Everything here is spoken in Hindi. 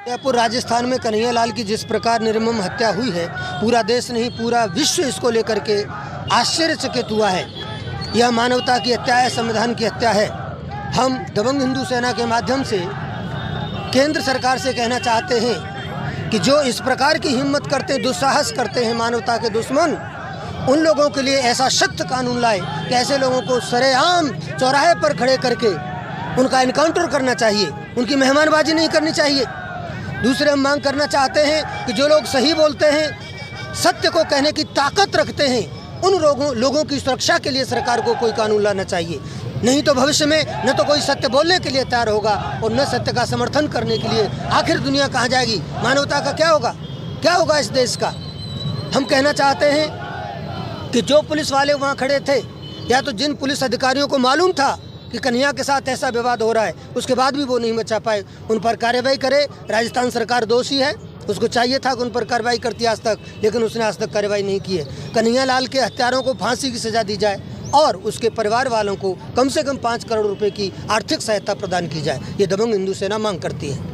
जयपुर राजस्थान में कन्हैया लाल की जिस प्रकार निर्मम हत्या हुई है, पूरा देश नहीं पूरा विश्व इसको लेकर के आश्चर्यचकित हुआ है। यह मानवता की हत्या है, संविधान की हत्या है। हम दबंग हिंदू सेना के माध्यम से केंद्र सरकार से कहना चाहते हैं कि जो इस प्रकार की हिम्मत करते, दुस्साहस करते हैं मानवता के दुश्मन, उन लोगों के लिए ऐसा सख्त कानून लाए कि ऐसे लोगों को सरेआम चौराहे पर खड़े करके उनका इनकाउंटर करना चाहिए, उनकी मेहमानबाजी नहीं करनी चाहिए। दूसरे हम मांग करना चाहते हैं कि जो लोग सही बोलते हैं, सत्य को कहने की ताकत रखते हैं, उन लोगों की सुरक्षा के लिए सरकार को कोई कानून लाना चाहिए। नहीं तो भविष्य में न तो कोई सत्य बोलने के लिए तैयार होगा और न सत्य का समर्थन करने के लिए। आखिर दुनिया कहाँ जाएगी? मानवता का क्या होगा? क्या होगा इस देश का? हम कहना चाहते हैं कि जो पुलिस वाले वहाँ खड़े थे, या तो जिन पुलिस अधिकारियों को मालूम था कि कन्हैया के साथ ऐसा विवाद हो रहा है, उसके बाद भी वो नहीं बचा पाए, उन पर कार्रवाई करे। राजस्थान सरकार दोषी है, उसको चाहिए था कि उन पर कार्रवाई करती आज तक, लेकिन उसने आज तक कार्रवाई नहीं की है। कन्हैया लाल के हत्यारों को फांसी की सजा दी जाए और उसके परिवार वालों को कम से कम 5 करोड़ रुपए की आर्थिक सहायता प्रदान की जाए। ये दबंग हिंदू सेना मांग करती है।